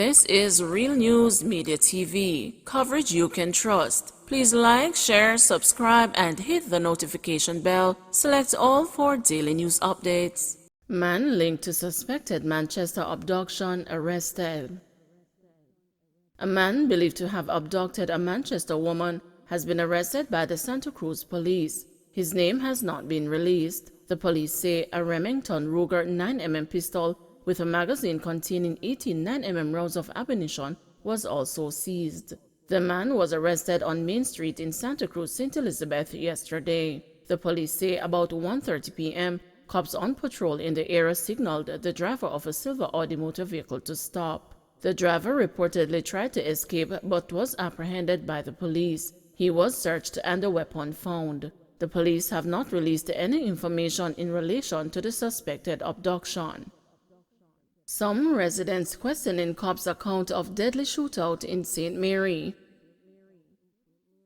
This is Real News Media TV, coverage you can trust. Please like, share, subscribe, and hit the notification bell. Select all for daily news updates. Man linked to suspected Manchester abduction arrested. A man believed to have abducted a Manchester woman has been arrested by the Santa Cruz police. His name has not been released. The police say a Remington Ruger 9mm pistol with a magazine containing 18 9mm rounds of ammunition was also seized. The man was arrested on Main Street in Santa Cruz, St. Elizabeth yesterday. The police say about 1:30 p.m., cops on patrol in the area signaled the driver of a silver Audi motor vehicle to stop. The driver reportedly tried to escape but was apprehended by the police. He was searched and a weapon found. The police have not released any information in relation to the suspected abduction. Some residents questioning Cobbs' account of deadly shootout in St. Mary.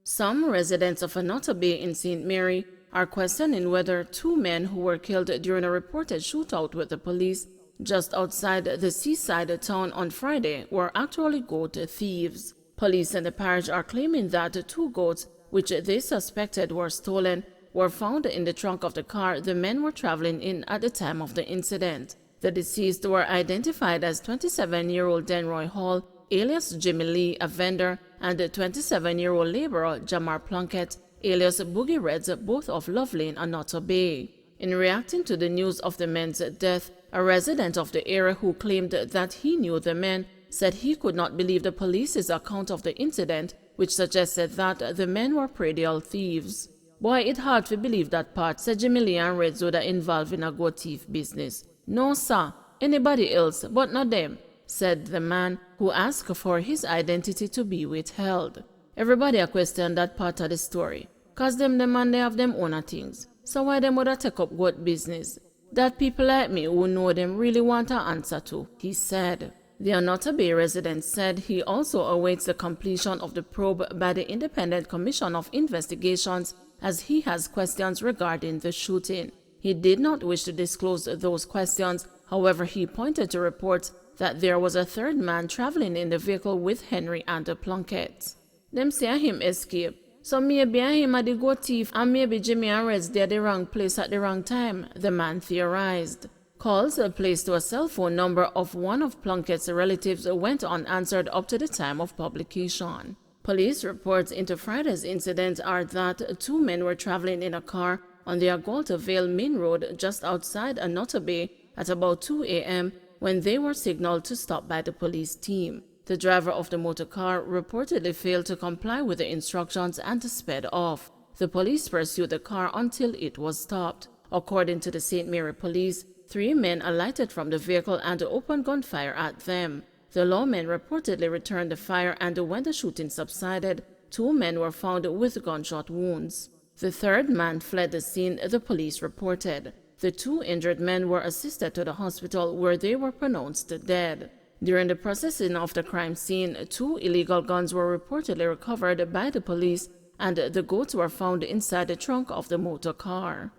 Some residents of Anota Bay in St. Mary are questioning whether two men who were killed during a reported shootout with the police just outside the seaside town on Friday were actually goat thieves. Police in the parish are claiming that the two goats, which they suspected were stolen, were found in the trunk of the car the men were traveling in at the time of the incident. The deceased were identified as 27-year-old Denroy Hall, alias Jimmy Lee, a vendor, and 27-year-old laborer Jamar Plunkett, alias Boogie Reds, both of Lovelane, Anota Bay. In reacting to the news of the men's death, a resident of the area who claimed that he knew the men said he could not believe the police's account of the incident, which suggested that the men were predial thieves. "Boy, it hard to believe that part," said Jimmy Lee and Reds were involved in a goat thief business. "No, sir. Anybody else, but not them," said the man, who asked for his identity to be withheld. Everybody a question that part of the story, cause them the man they have them own things. So why them would take up goat business? That people like me who know them really want an answer to, he said. The Anota Bay resident said he also awaits the completion of the probe by the Independent Commission of Investigations as he has questions regarding the shooting. He did not wish to disclose those questions. However, he pointed to reports that there was a third man traveling in the vehicle with Henry and Plunkett. Them say him escape, so maybe him a the goat thief and maybe Jimmy and Reds they at the wrong place at the wrong time, the man theorized. Calls placed to a cell phone number of one of Plunkett's relatives went unanswered up to the time of publication. Police reports into Friday's incident are that two men were traveling in a car on the Agolta Vale Main Road just outside Anota Bay at about 2 a.m. when they were signaled to stop by the police team. The driver of the motor car reportedly failed to comply with the instructions and sped off. The police pursued the car until it was stopped. According to the St. Mary police, 3 men alighted from the vehicle and opened gunfire at them. The lawmen reportedly returned the fire, and when the shooting subsided, 2 men were found with gunshot wounds. The third man fled the scene, the police reported. The 2 injured men were assisted to the hospital where they were pronounced dead. During the processing of the crime scene, 2 illegal guns were reportedly recovered by the police, and the goats were found inside the trunk of the motor car.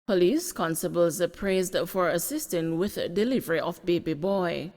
Police constables praised for assisting with delivery of baby boy.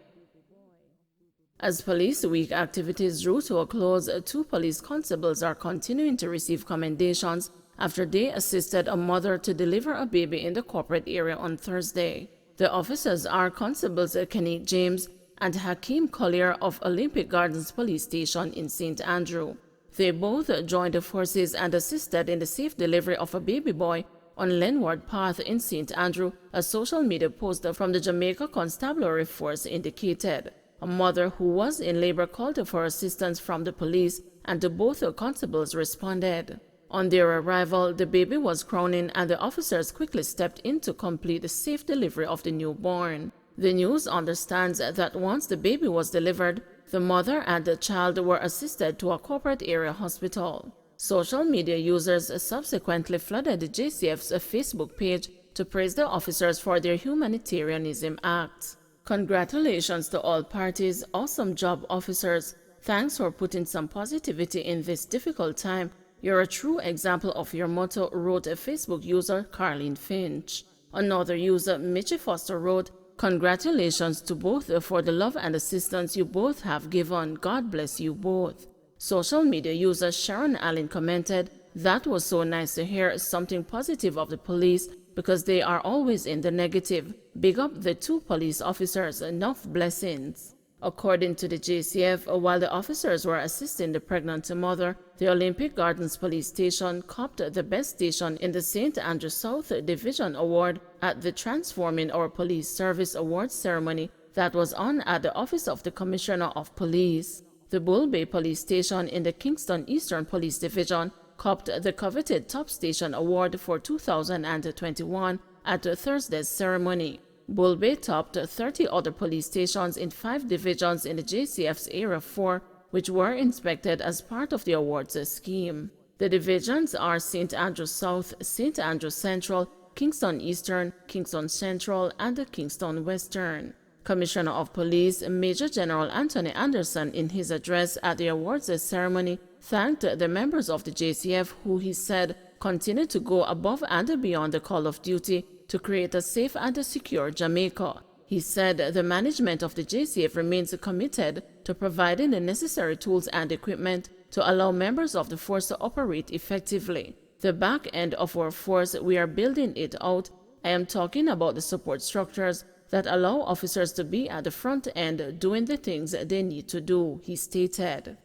As Police Week activities drew to a close, 2 police constables are continuing to receive commendations after they assisted a mother to deliver a baby in the corporate area on Thursday. The officers are Constables Kenneth James and Hakeem Collier of Olympic Gardens Police Station in St. Andrew. They both joined forces and assisted in the safe delivery of a baby boy on Lenward Path in St. Andrew, a social media post from the Jamaica Constabulary Force indicated. A mother who was in labor called for assistance from the police, and both constables responded. On their arrival, the baby was crowning, and the officers quickly stepped in to complete the safe delivery of the newborn. The news understands that once the baby was delivered, the mother and the child were assisted to a corporate area hospital. Social media users subsequently flooded the JCF's Facebook page to praise the officers for their humanitarianism act. Congratulations to all parties, awesome job officers. Thanks for putting some positivity in this difficult time. You're a true example of your motto, wrote a Facebook user Carlene Finch. Another user, Mitchie Foster, wrote, "Congratulations to both for the love and assistance you both have given. God bless you both." Social media user Sharon Allen commented, "That was so nice to hear something positive of the police because they are always in the negative. Big up the two police officers, enough blessings." According to the JCF, while the officers were assisting the pregnant mother, the Olympic Gardens Police Station copped the best station in the St. Andrew South Division Award at the Transforming Our Police Service Awards ceremony that was on at the Office of the Commissioner of Police. The Bull Bay Police Station in the Kingston Eastern Police Division copped the coveted Top Station Award for 2021 at Thursday's ceremony. Bull Bay topped 30 other police stations in 5 divisions in the JCF's Area 4, which were inspected as part of the awards scheme. The divisions are St. Andrew South, St. Andrew Central, Kingston Eastern, Kingston Central, and Kingston Western. Commissioner of Police Major General Anthony Anderson, in his address at the awards ceremony, thanked the members of the JCF who, he said, continue to go above and beyond the call of duty to create a safe and secure Jamaica. He said the management of the JCF remains committed to providing the necessary tools and equipment to allow members of the force to operate effectively. The back end of our force, we are building it out. I am talking about the support structures that allow officers to be at the front end doing the things they need to do, he stated.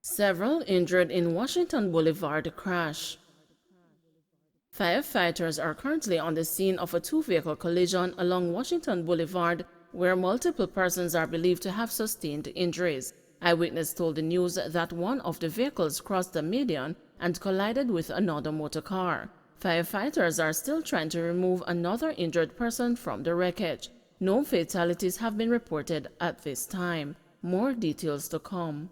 Several injured in Washington Boulevard crash. Firefighters are currently on the scene of a two-vehicle collision along Washington Boulevard where multiple persons are believed to have sustained injuries. Eyewitness told the news that one of the vehicles crossed the median and collided with another motor car. Firefighters are still trying to remove another injured person from the wreckage. No fatalities have been reported at this time. More details to come.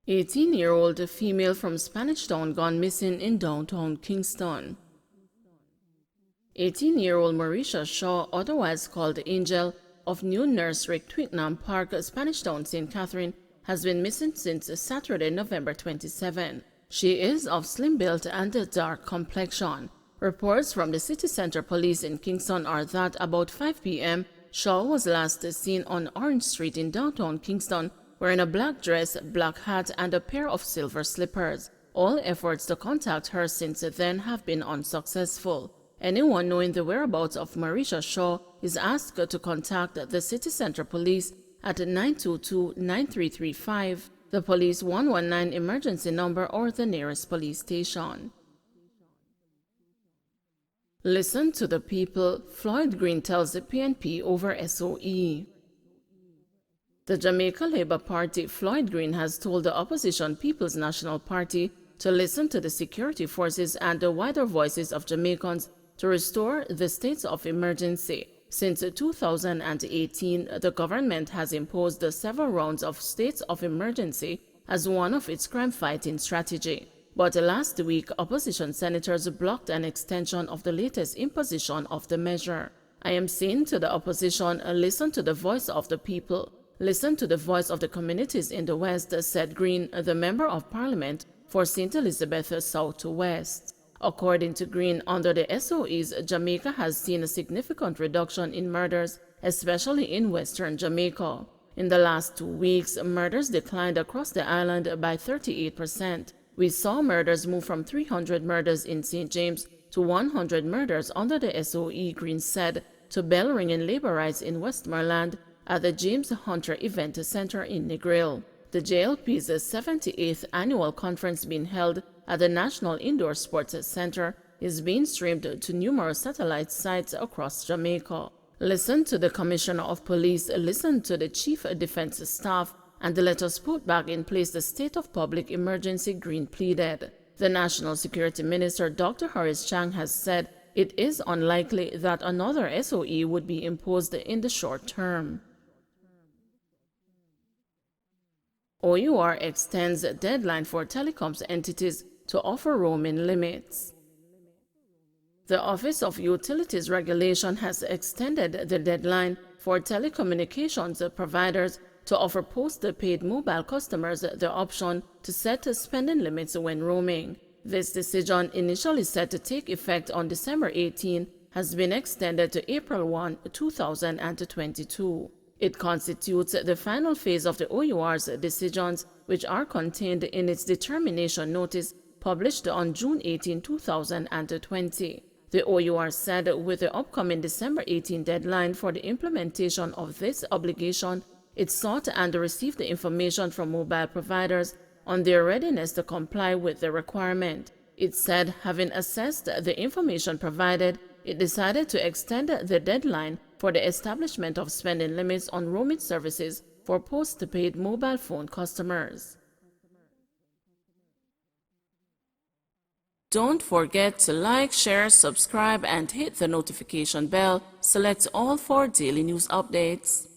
18-year-old female from Spanish Town gone missing in downtown Kingston. 18-year-old Marisha Shaw, otherwise called Angel, of New Nursery, Twickenham Park, Spanish Town, St. Catherine, has been missing since Saturday, November 27. She is of slim build and a dark complexion. Reports from the City Center Police in Kingston are that about 5 p.m., Shaw was last seen on Orange Street in downtown Kingston, wearing a black dress, black hat, and a pair of silver slippers. All efforts to contact her since then have been unsuccessful. Anyone knowing the whereabouts of Marisha Shaw is asked to contact the City Center Police at 922-9335, the Police 119 emergency number, or the nearest police station. Listen to the people, Floyd Green tells the PNP over SOE. The Jamaica Labour Party, Floyd Green, has told the opposition People's National Party to listen to the security forces and the wider voices of Jamaicans to restore the state of emergency. Since 2018, the government has imposed several rounds of states of emergency as one of its crime-fighting strategy. But last week, opposition senators blocked an extension of the latest imposition of the measure. I am saying to the opposition, listen to the voice of the people. Listen to the voice of the communities in the West, said Green, the Member of Parliament for St. Elizabeth South West. According to Green, under the SOEs, Jamaica has seen a significant reduction in murders, especially in Western Jamaica. In the last 2 weeks, murders declined across the island by 38%. We saw murders move from 300 murders in St. James to 100 murders under the SOE, Green said to bell ringing labor rights in Westmoreland at the James Hunter Event Center in Negril. The JLP's 78th annual conference being held at the National Indoor Sports Center is being streamed to numerous satellite sites across Jamaica. Listen to the Commissioner of Police, listen to the Chief Defense Staff, and let us put back in place the state of public emergency, Green pleaded. The National Security Minister, Dr. Horace Chang, has said it is unlikely that another SOE would be imposed in the short term. OUR extends deadline for telecoms entities to offer roaming limits. The Office of Utilities Regulation has extended the deadline for telecommunications providers to offer post-paid mobile customers the option to set spending limits when roaming. This decision, initially set to take effect on December 18, has been extended to April 1, 2022. It constitutes the final phase of the OUR's decisions, which are contained in its determination notice published on June 18, 2020. The OUR said with the upcoming December 18 deadline for the implementation of this obligation, it sought and received the information from mobile providers on their readiness to comply with the requirement. It said, having assessed the information provided, it decided to extend the deadline for the establishment of spending limits on roaming services for postpaid mobile phone customers. Don't forget to like, share, subscribe, and hit the notification bell. Select all for daily news updates.